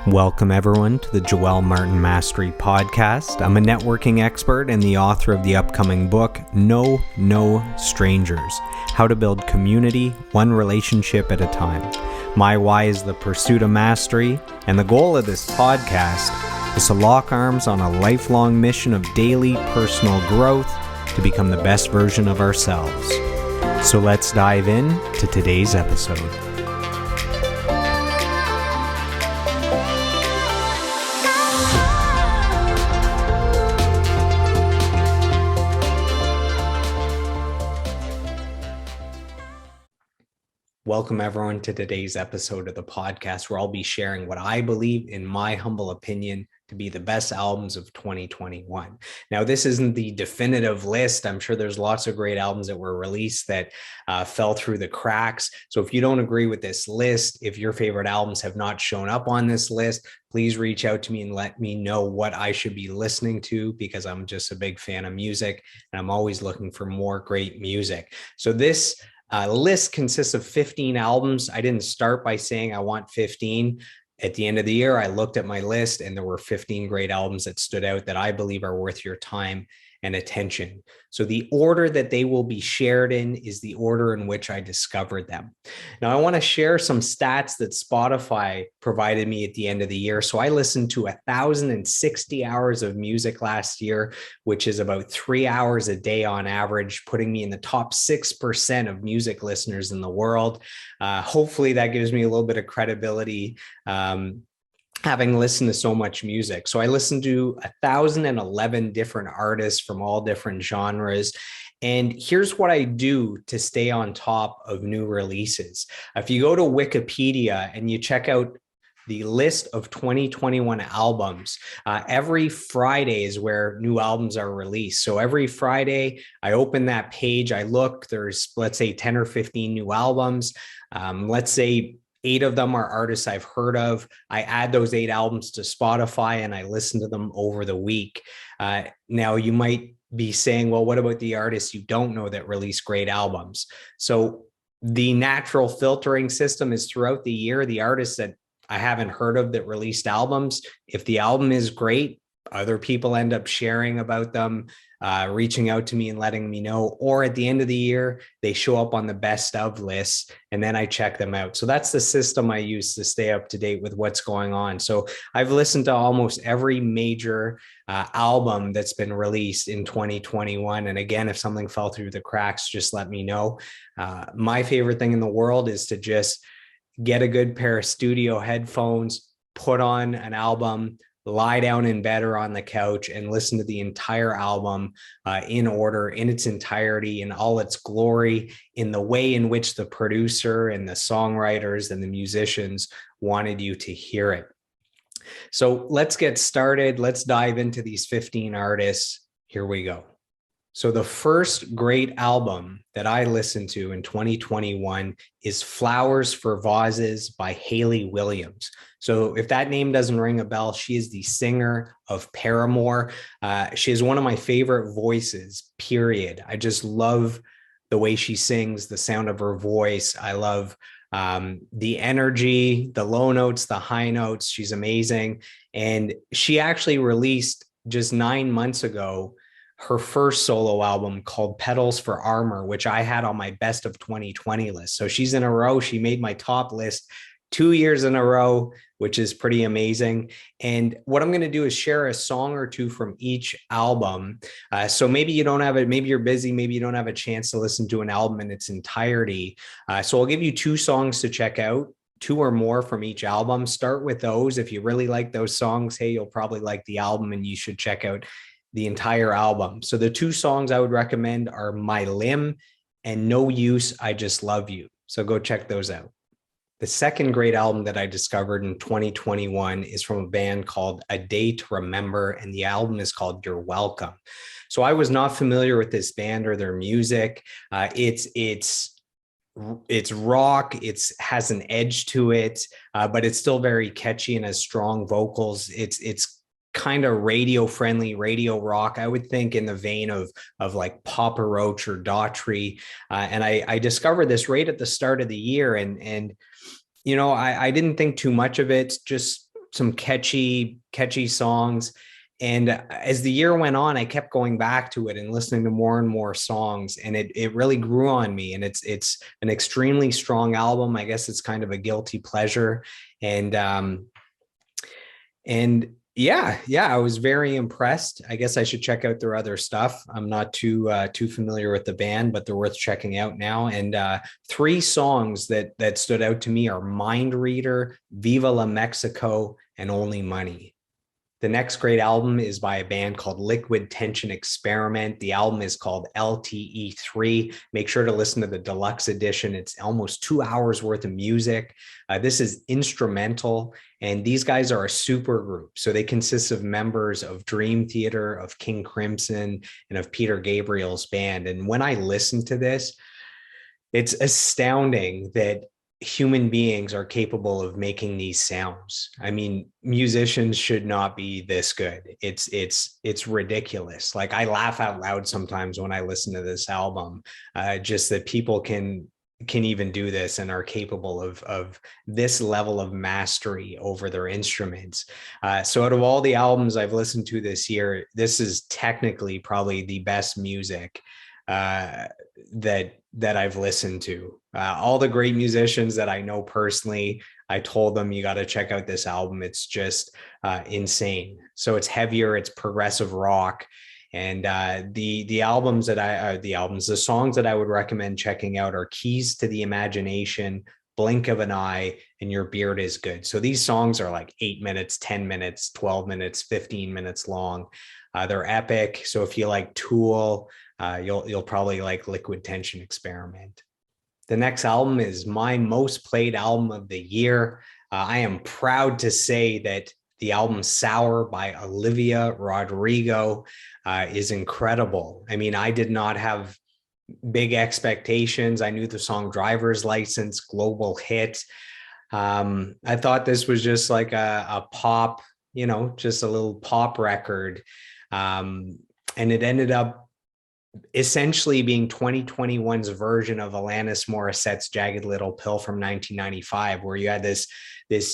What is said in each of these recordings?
Welcome everyone to the Joel Martin Mastery Podcast. I'm a networking expert and the author of the upcoming book, No Strangers, How to Build Community, One Relationship at a Time. My why is the pursuit of mastery, and the goal of this podcast is to lock arms on a lifelong mission of daily personal growth to become the best version of ourselves. So let's dive in to today's episode. Welcome everyone to today's episode of the podcast, where I'll be sharing what I believe, in my humble opinion, to be the best albums of 2021. Now, this isn't the definitive list. I'm sure there's lots of great albums that were released that fell through the cracks. So if you don't agree with this list, if your favorite albums have not shown up on this list, please reach out to me and let me know what I should be listening to, because I'm just a big fan of music and I'm always looking for more great music. So this list consists of 15 albums. I didn't start by saying I want 15. At the end of the year, I looked at my list and there were 15 great albums that stood out that I believe are worth your time and attention. So the order that they will be shared in is the order in which I discovered them. Now, I want to share some stats that Spotify provided me at the end of the year. So I listened to 1,060 hours of music last year, which is about 3 hours a day on average, putting me in the top 6% of music listeners in the world. Hopefully that gives me a little bit of credibility, having listened to so much music. So I listened to 1,011 different artists from all different genres. And here's what I do to stay on top of new releases. If you go to Wikipedia and you check out the list of 2021 albums, every Friday is where new albums are released. So every Friday, I open that page, I look, there's, let's say, 10 or 15 new albums. Let's say 8 of them are artists I've heard of. I add those 8 albums to Spotify and I listen to them over the week. Now, you might be saying, well, what about the artists you don't know that release great albums? So the natural filtering system is throughout the year, the artists that I haven't heard of that released albums, if the album is great, other people end up sharing about them, reaching out to me and letting me know, or at the end of the year, they show up on the best of lists and then I check them out. So that's the system I use to stay up to date with what's going on. So I've listened to almost every major album that's been released in 2021. And again, if something fell through the cracks, just let me know. My favorite thing in the world is to just get a good pair of studio headphones, put on an album, lie down in bed or on the couch and listen to the entire album in order, in its entirety, in all its glory, in the way in which the producer and the songwriters and the musicians wanted you to hear it. So let's get started. Let's dive into these 15 artists. Here we go. So the first great album that I listened to in 2021 is Flowers for Vases by Hayley Williams. So if that name doesn't ring a bell, she is the singer of Paramore. She is one of my favorite voices, period. I just love the way she sings, the sound of her voice. I love the energy, the low notes, the high notes. She's amazing. And she actually released just 9 months ago her first solo album called Petals for Armor, which I had on my best of 2020 list. So she's in a row. She made my top list 2 years in a row, which is pretty amazing. And what I'm going to do is share a song or two from each album. So maybe you don't have it, maybe you're busy, maybe you don't have a chance to listen to an album in its entirety. So I'll give you 2 songs to check out, 2 or more from each album. Start with those. If you really like those songs, hey, you'll probably like the album and you should check out the entire album. So the 2 songs I would recommend are My Limb and No Use, I Just Love You. So go check those out. The second great album that I discovered in 2021 is from a band called A Day to Remember, and the album is called You're Welcome. So I was not familiar with this band or their music. It's rock, has an edge to it, but it's still very catchy and has strong vocals. It's kind of radio friendly, radio rock, I would think in the vein of like Papa Roach or Daughtry. And I discovered this right at the start of the year. And you know, I didn't think too much of it, just some catchy songs. And as the year went on, I kept going back to it and listening to more and more songs, and it really grew on me. And it's an extremely strong album. I guess it's kind of a guilty pleasure. And yeah, I was very impressed. I guess I should check out their other stuff. I'm not too familiar with the band, but they're worth checking out now. And three songs that stood out to me are Mind Reader, Viva La Mexico, and Only Money. The next great album is by a band called Liquid Tension Experiment. The album is called LTE3. Make sure to listen to the deluxe edition. It's almost 2 hours worth of music. This is instrumental, and these guys are a super group. So they consist of members of Dream Theater, of King Crimson, and of Peter Gabriel's band. And when I listen to this, it's astounding that human beings are capable of making these sounds. I mean, musicians should not be this good. It's ridiculous. Like, I laugh out loud sometimes when I listen to this album, just that people can even do this and are capable of this level of mastery over their instruments. So out of all the albums I've listened to this year, this is technically probably the best music that I've listened to. All the great musicians that I know personally, I told them, you got to check out this album. It's just insane. So it's heavier, it's progressive rock. And the songs that I would recommend checking out are Keys to the Imagination, Blink of an Eye, and Your Beard is Good. So these songs are like 8 minutes, 10 minutes, 12 minutes, 15 minutes long. They're epic. So if you like Tool, you'll probably like Liquid Tension Experiment. The next album is my most played album of the year. I am proud to say that the album Sour by Olivia Rodrigo is incredible. I mean, I did not have big expectations. I knew the song Driver's License, global hit. I thought this was just like a pop, just a little pop record. And it ended up essentially being 2021's version of Alanis Morissette's Jagged Little Pill from 1995, where you had this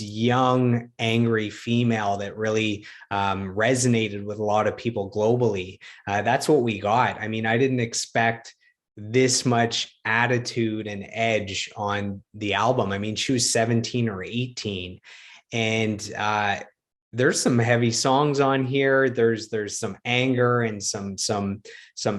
young, angry female that really resonated with a lot of people globally. That's what we got. I mean, I didn't expect this much attitude and edge on the album. I mean, she was 17 or 18, and there's some heavy songs on here. There's some anger and some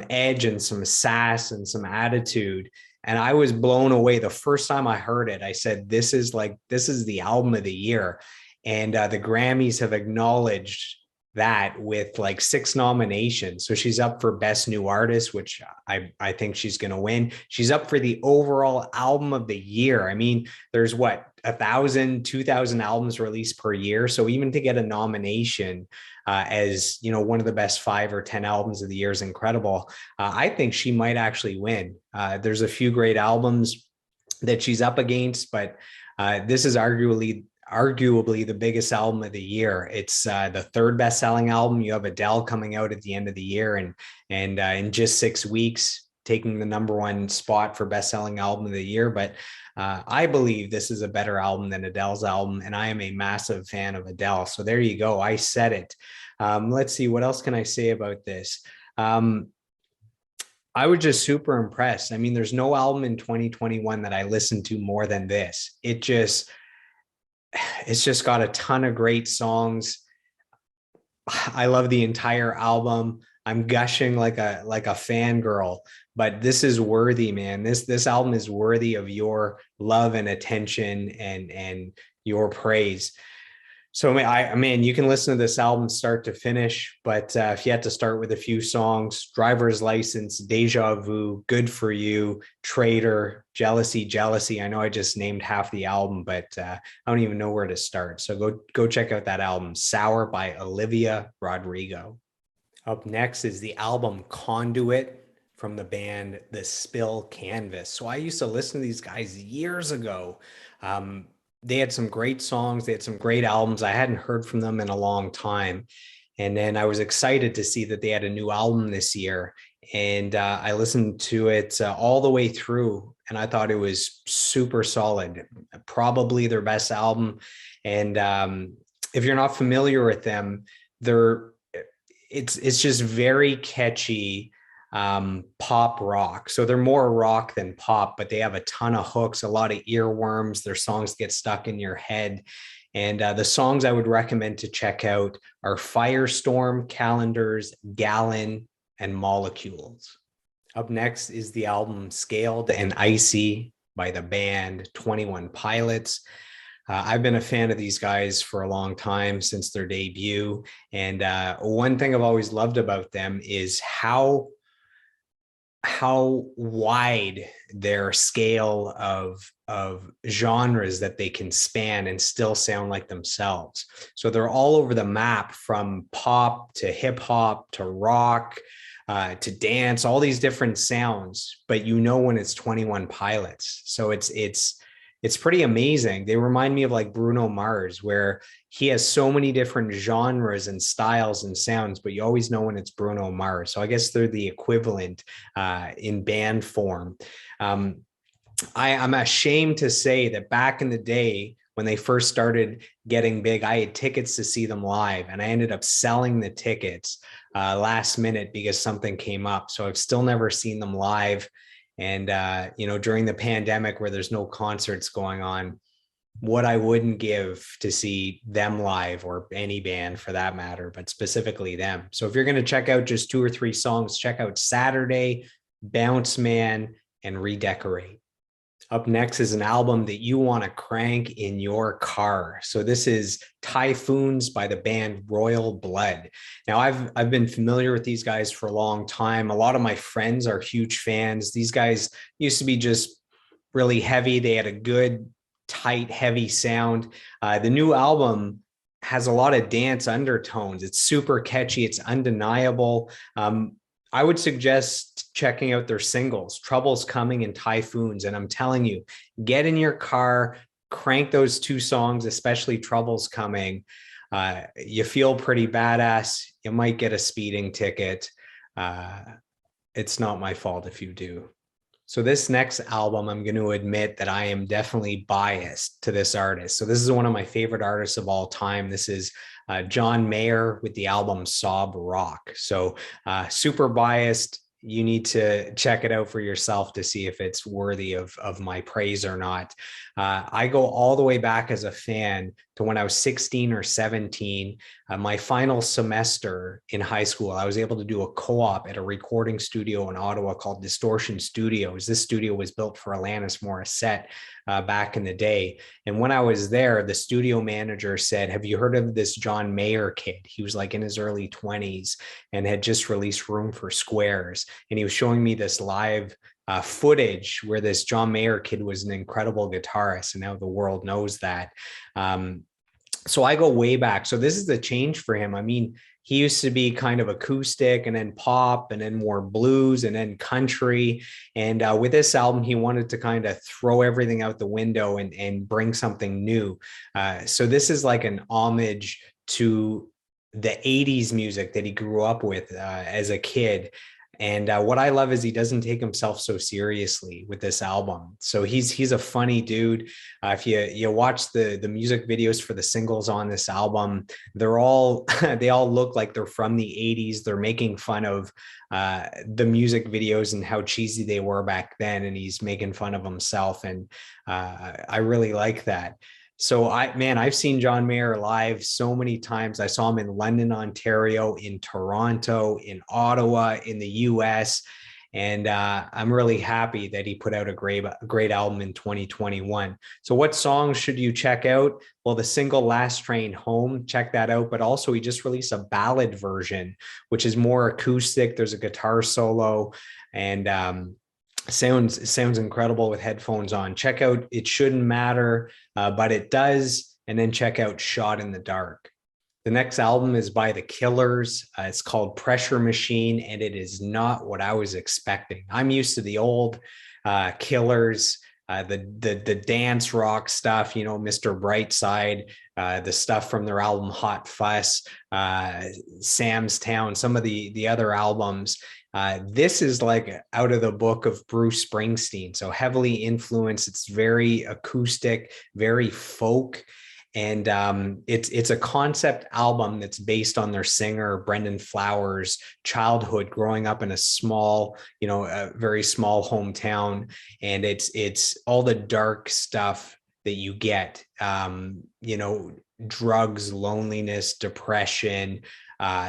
edge and some sass and some attitude. And I was blown away. The first time I heard it, I said, this is the album of the year. And the Grammys have acknowledged that with like 6 nominations. So she's up for Best New Artist, which I think she's going to win. She's up for the overall album of the year. I mean, there's 1,000, 2,000 albums released per year. So even to get a nomination as, one of the best 5 or 10 albums of the year is incredible. I think she might actually win. There's a few great albums that she's up against, but this is arguably the biggest album of the year. It's the 3rd best-selling album. You have Adele coming out at the end of the year, and in just 6 weeks taking the #1 spot for best-selling album of the year. But I believe this is a better album than Adele's album, and I am a massive fan of Adele. So there you go. I said it. Let's see, what else can I say about this? I was just super impressed. I mean, there's no album in 2021 that I listened to more than this. It's just got a ton of great songs. I love the entire album. I'm gushing like a fangirl, but this is worthy, man. This album is worthy of your love and attention and your praise. So, man, you can listen to this album start to finish, but if you had to start with a few songs: Driver's License, Deja Vu, Good For You, Traitor, Jealousy. I know I just named half the album, but I don't even know where to start. So go check out that album, Sour by Olivia Rodrigo. Up next is the album Conduit from the band The Spill Canvas. So I used to listen to these guys years ago. They had some great songs. They had some great albums. I hadn't heard from them in a long time. And then I was excited to see that they had a new album this year. And I listened to it all the way through, and I thought it was super solid, probably their best album. And if you're not familiar with them, they're it's just very catchy pop rock. So they're more rock than pop, but they have a ton of hooks, a lot of earworms. Their songs get stuck in your head. And the songs I would recommend to check out are Firestorm, Calendars, Gallon, and Molecules. Up next is the album Scaled and Icy by the band 21 Pilots. I've been a fan of these guys for a long time, since their debut. And one thing I've always loved about them is how wide their scale of genres that they can span and still sound like themselves. So they're all over the map, from pop to hip hop to rock to dance, all these different sounds, but you know when it's 21 Pilots. So it's pretty amazing. They remind me of like Bruno Mars, where he has so many different genres and styles and sounds, but you always know when it's Bruno Mars. So I guess they're the equivalent in band form. I'm ashamed to say that back in the day, when they first started getting big, I had tickets to see them live, and I ended up selling the tickets last minute because something came up. So I've still never seen them live. And, during the pandemic, where there's no concerts going on, what I wouldn't give to see them live, or any band for that matter, but specifically them. So if you're going to check out just 2 or 3 songs, check out Saturday, Bounce Man, and Redecorate. Up next is an album that you want to crank in your car. So this is Typhoons by the band Royal Blood. Now, I've been familiar with these guys for a long time. A lot of my friends are huge fans. These guys used to be just really heavy. They had a good, tight, heavy sound. The new album has a lot of dance undertones. It's super catchy. It's undeniable. I would suggest checking out their singles, Trouble's Coming and Typhoons. And I'm telling you, get in your car, crank those 2 songs, especially Trouble's Coming. You feel pretty badass. You might get a speeding ticket. It's not my fault if you do. So this next album, I'm going to admit that I am definitely biased to this artist. So this is one of my favorite artists of all time. This is John Mayer with the album Sob Rock. So super biased. You need to check it out for yourself to see if it's worthy of my praise or not. I go all the way back as a fan to when I was 16 or 17. My final semester in high school, I was able to do a co-op at a recording studio in Ottawa called Distortion Studios. This studio was built for Alanis Morissette back in the day. And when I was there, the studio manager said, "Have you heard of this John Mayer kid?" He was like in his early 20s and had just released Room for Squares. And he was showing me this live footage where this John Mayer kid was an incredible guitarist, and now the world knows that. So I go way back. So this is the change for him. I mean, he used to be kind of acoustic, and then pop, and then more blues, and then country. And with this album, he wanted to kind of throw everything out the window and bring something new. So this is like an homage to the 80s music that he grew up with as a kid. And what I love is he doesn't take himself so seriously with this album. So he's a funny dude. If you watch the music videos for the singles on this album, they're all they all look like they're from the 80s. They're making fun of the music videos and how cheesy they were back then, and he's making fun of himself. And I really like that. So I've seen John Mayer live so many times. I saw him in London, Ontario, in Toronto, in Ottawa, in the US. And I'm really happy that he put out a great album in 2021. So what songs should you check out? Well, the single Last Train Home, check that out. But also he just released a ballad version, which is more acoustic. There's a guitar solo, and sounds incredible with headphones on. Check out It Shouldn't Matter, but It Does, and then check out Shot in the Dark. The next album is by The Killers. It's called Pressure Machine, and it is not what I was expecting. I'm used to the old Killers, the dance rock stuff, Mr. Brightside, the stuff from their album Hot Fuss, Sam's Town, some of the other albums. This is like out of the book of Bruce Springsteen, so heavily influenced. It's very acoustic, very folk. And it's a concept album that's based on their singer Brendan Flowers' childhood growing up in a small, a very small hometown, and it's all the dark stuff that you get, drugs, loneliness, depression,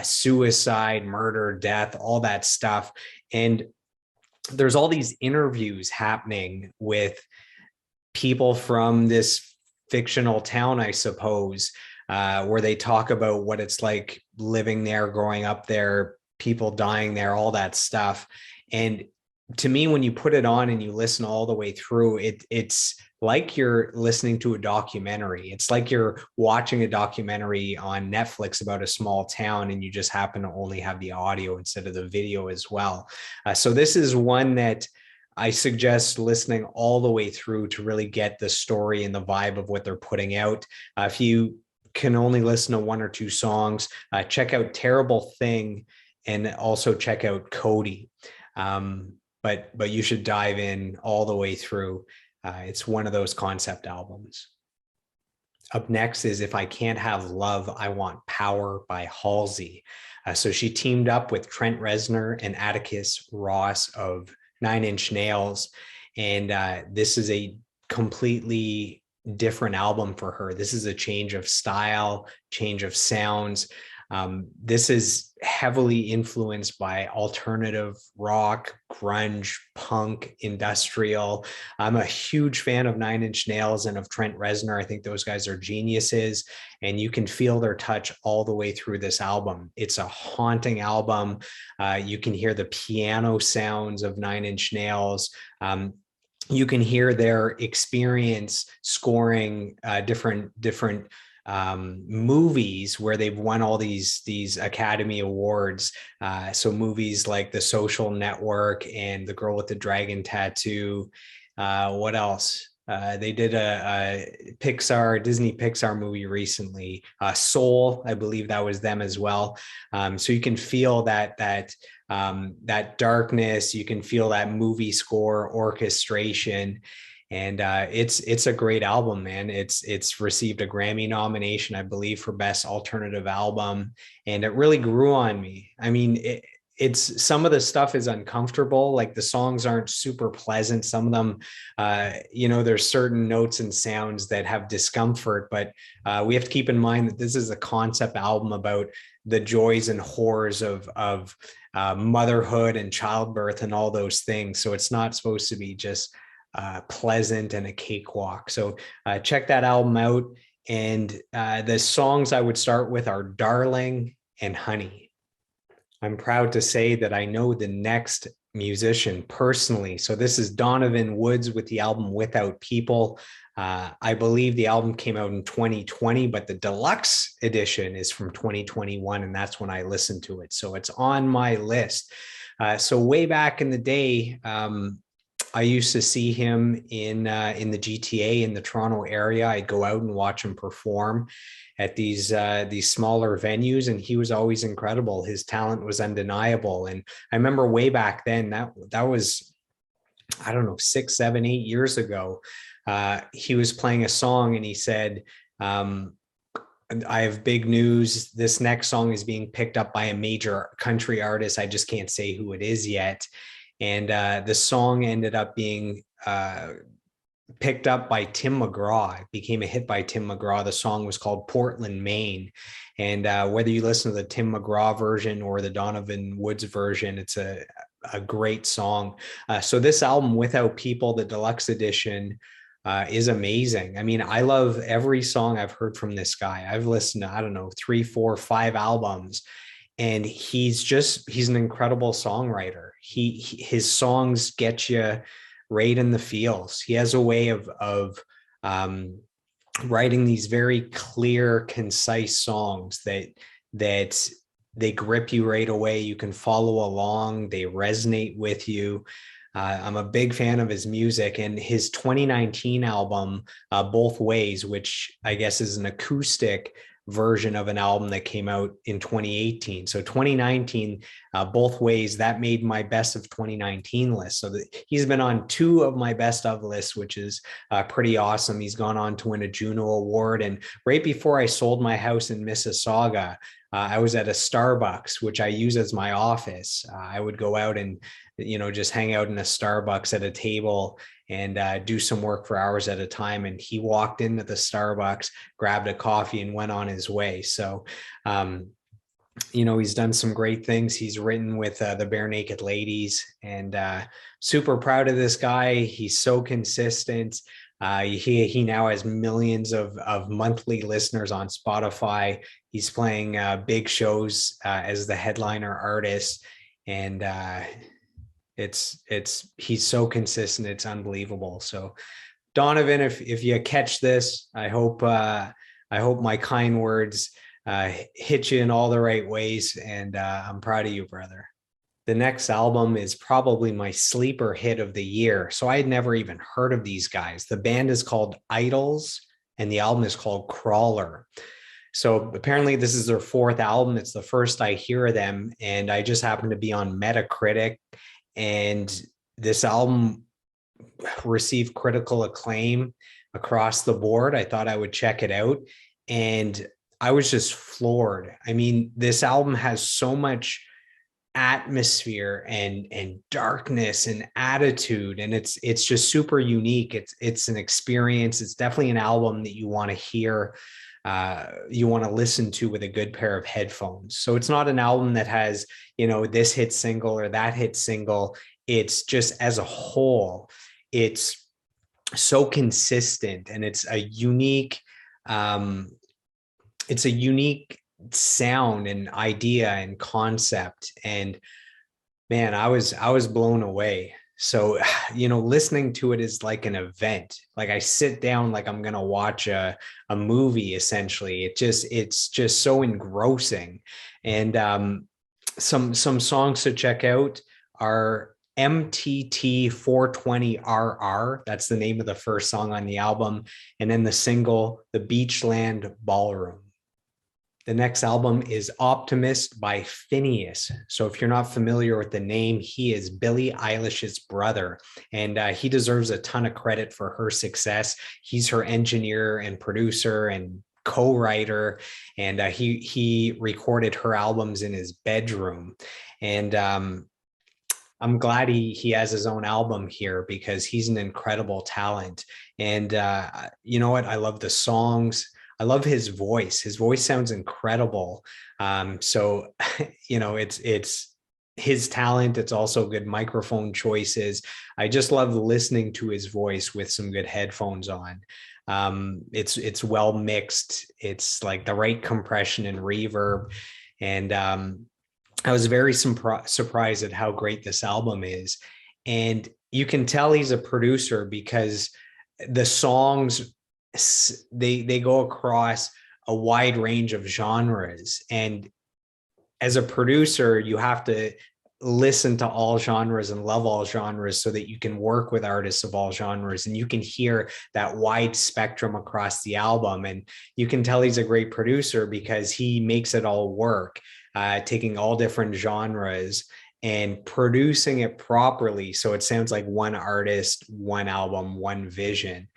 suicide, murder, death, all that stuff. And there's all these interviews happening with people from this fictional town, I suppose, where they talk about what it's like living there, growing up there, people dying there, all that stuff. And to me, when you put it on and you listen all the way through, it's like you're listening to a documentary. It's like you're watching a documentary on Netflix about a small town, and you just happen to only have the audio instead of the video as well. So this is one that I suggest listening all the way through to really get the story and the vibe of what they're putting out. If you can only listen to one or two songs, check out Terrible Thing, and also check out Cody. But you should dive in all the way through. It's one of those concept albums. Up next is If I Can't Have Love, I Want Power by Halsey. So she teamed up with Trent Reznor and Atticus Ross of 9 Inch Nails. And this is a completely different album for her. This is a change of style, change of sounds. This is heavily influenced by alternative rock, grunge, punk, industrial. I'm a huge fan of 9 Inch Nails and of Trent Reznor. I think those guys are geniuses, and you can feel their touch all the way through this album. It's a haunting album. You can hear the piano sounds of 9 Inch Nails. You can hear their experience scoring different movies where they've won all these Academy Awards. So movies like The Social Network and The Girl with the Dragon Tattoo. What else? They did a Disney Pixar movie recently, Soul, I believe that was them as well. So you can feel that darkness, you can feel that movie score orchestration. And it's a great album, man. It's received a Grammy nomination, I believe, for Best Alternative Album, and it really grew on me. I mean, it's some of the stuff is uncomfortable, like the songs aren't super pleasant. Some of them, there's certain notes and sounds that have discomfort, but we have to keep in mind that this is a concept album about the joys and horrors of motherhood and childbirth and all those things. So it's not supposed to be just pleasant and a cakewalk. So check that album out. And the songs I would start with are Darling and Honey. I'm proud to say that I know the next musician personally. So this is Donovan Woods with the album Without People. I believe the album came out in 2020, but the deluxe edition is from 2021, and that's when I listened to it. So it's on my list. So way back in the day, I used to see him in the GTA in the Toronto area. I'd go out and watch him perform at these smaller venues, and he was always incredible. His talent was undeniable. And I remember way back then, that was, I don't know, 6, 7, 8 years ago. He was playing a song and he said, I have big news. This next song is being picked up by a major country artist. I just can't say who it is yet. And the song ended up being picked up by Tim McGraw. It became a hit by Tim McGraw. The song was called Portland, Maine. And whether you listen to the Tim McGraw version or the Donovan Woods version, it's a great song. So this album, Without People, the deluxe edition, is amazing. I mean, I love every song I've heard from this guy. I've listened to, I don't know, 3, 4, 5 albums. And he's an incredible songwriter. His songs get you right in the feels. He has a way of writing these very clear, concise songs that they grip you right away. You can follow along. They resonate with you. I'm a big fan of his music, and his 2019 album, Both Ways, which I guess is an acoustic version of an album that came out in 2018. So 2019, both ways, that made my best of 2019 list. So he's been on 2 of my best of lists, which is pretty awesome. He's gone on to win a Juno Award. And right before I sold my house in Mississauga, I was at a Starbucks, which I use as my office. I would go out and, just hang out in a Starbucks at a table and do some work for hours at a time. And he walked into the Starbucks, grabbed a coffee, and went on his way. So, he's done some great things. He's written with the Bare Naked Ladies, and super proud of this guy. He's so consistent. He now has millions of monthly listeners on Spotify. He's playing big shows as the headliner artist, and he's so consistent. It's unbelievable. So, Donovan, if you catch this, I hope my kind words hit you in all the right ways, and I'm proud of you, brother. The next album is probably my sleeper hit of the year. So I had never even heard of these guys. The band is called Idols, and the album is called Crawler. So apparently this is their 4th album. It's the first I hear of them, and I just happened to be on Metacritic, and this album received critical acclaim across the board. I thought I would check it out, and I was just floored. I mean, this album has so much atmosphere and darkness and attitude, and it's just super unique. It's an experience. It's definitely an album that you want to hear, you want to listen to with a good pair of headphones. So it's not an album that has, this hit single or that hit single. It's just, as a whole, it's so consistent, and it's a unique sound and idea and concept. And man, I was blown away. So, listening to it is like an event. Like I sit down, like I'm going to watch a movie, essentially. It's just so engrossing. And some songs to check out are MTT 420RR. That's the name of the first song on the album. And then the single, The Beachland Ballroom. The next album is Optimist by Phineas. So if you're not familiar with the name, he is Billie Eilish's brother, and he deserves a ton of credit for her success. He's her engineer and producer and co-writer, and he recorded her albums in his bedroom. And I'm glad he has his own album here, because he's an incredible talent. And you know what? I love the songs. I love his voice. His voice sounds incredible. So, it's his talent. It's also good microphone choices. I just love listening to his voice with some good headphones on. It's well mixed. It's like the right compression and reverb. And I was very surprised at how great this album is. And you can tell he's a producer, because the songs, they go across a wide range of genres, and as a producer you have to listen to all genres and love all genres so that you can work with artists of all genres, and you can hear that wide spectrum across the album. And you can tell he's a great producer because he makes it all work, taking all different genres and producing it properly so it sounds like one artist, one album, one vision.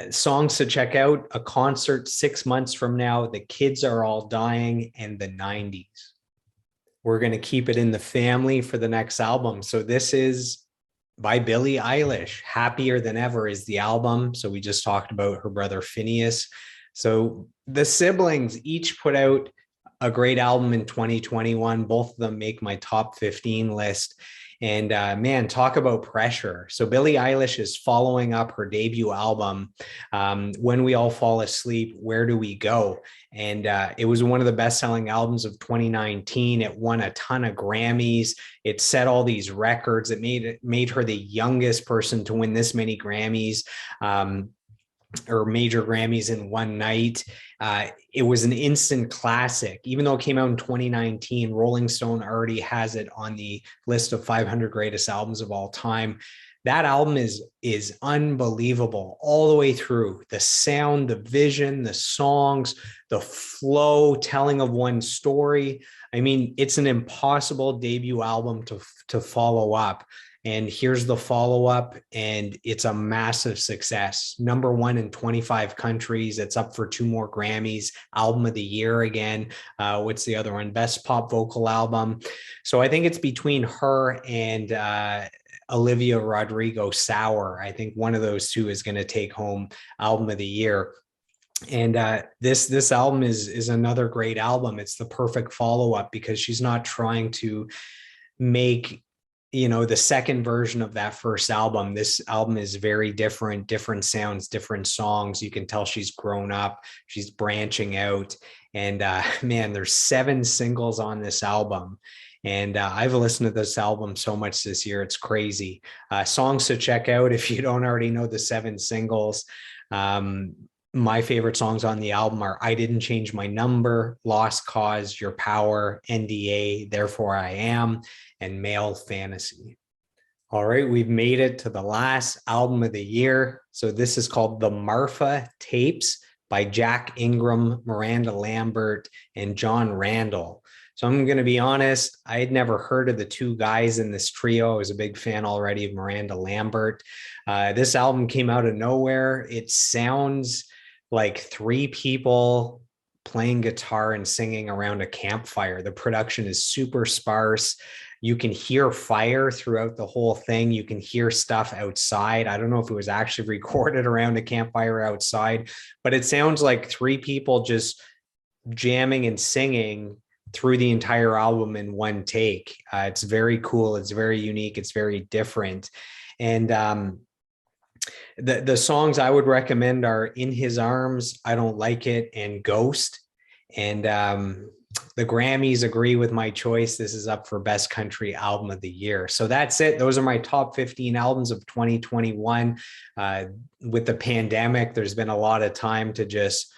Songs to check out: A Concert 6 months from now, The Kids Are All Dying, and The 90s. We're going to keep it in the family for the next album. So this is by Billie Eilish. Happier Than Ever is the album. So we just talked about her brother Phineas. So the siblings each put out a great album in 2021. Both of them make my top 15 list. And man, talk about pressure. So Billie Eilish is following up her debut album, When We All Fall Asleep, Where Do We Go? And it was one of the best-selling albums of 2019. It won a ton of Grammys. It set all these records. It made her the youngest person to win this many Grammys, or major Grammys in one night. It was an instant classic. Even though it came out in 2019, Rolling Stone already has it on the list of 500 greatest albums of all time. That album is unbelievable all the way through. The sound, the vision, the songs, the flow, telling of one story. I mean, it's an impossible debut album to follow up. And here's the follow-up, and it's a massive success. Number 1 in 25 countries. It's up for 2 more Grammys. Album of the year again. What's the other one? Best pop vocal album. So I think it's between her and Olivia Rodrigo, Sour. I think one of those two is going to take home album of the year. And this album is another great album. It's the perfect follow-up because she's not trying to make the second version of that first album. This album is very different sounds, different songs. You can tell she's grown up, she's branching out. And man, there's 7 singles on this album. And I've listened to this album so much this year, it's crazy. Songs to check out if you don't already know the 7 singles. My favorite songs on the album are I Didn't Change My Number, Lost Cause, Your Power, NDA, Therefore I Am, and Male Fantasy. All right, we've made it to the last album of the year. So this is called The Marfa Tapes by Jack Ingram, Miranda Lambert, and John Randall. So I'm going to be honest, I had never heard of the 2 guys in this trio. I was a big fan already of Miranda Lambert. This album came out of nowhere. It sounds like 3 people playing guitar and singing around a campfire. The production is super sparse. You can hear fire throughout the whole thing. You can hear stuff outside. I don't know if it was actually recorded around a campfire outside, but it sounds like 3 people just jamming and singing through the entire album in one take. It's very cool. It's very unique. It's very different. And the songs I would recommend are In His Arms, I Don't Like It, and Ghost. And the Grammys agree with my choice. This is up for Best Country Album of the Year. So that's it. Those are my top 15 albums of 2021. With the pandemic, there's been a lot of time to just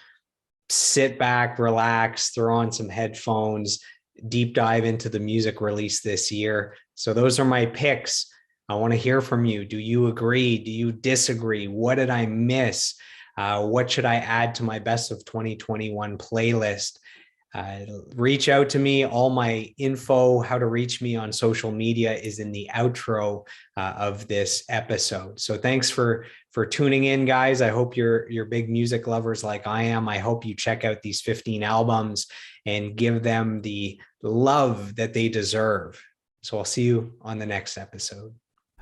sit back, relax, throw on some headphones, deep dive into the music released this year. So those are my picks. I want to hear from you. Do you agree? Do you disagree? What did I miss? What should I add to my best of 2021 playlist? Reach out to me. All my info, how to reach me on social media is in the outro of this episode. So thanks for tuning in, guys. I hope you're big music lovers like I am. I hope you check out these 15 albums and give them the love that they deserve. So I'll see you on the next episode.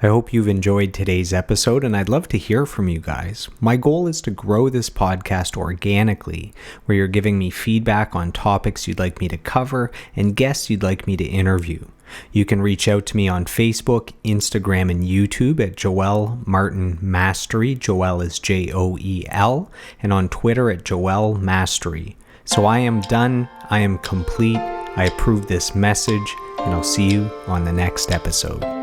I hope you've enjoyed today's episode, and I'd love to hear from you guys. My goal is to grow this podcast organically, where you're giving me feedback on topics you'd like me to cover and guests you'd like me to interview. You can reach out to me on Facebook, Instagram, and YouTube at Joel Martin Mastery. Joel is Joel, and on Twitter at Joel Mastery. So I am done. I am complete. I approve this message, and I'll see you on the next episode.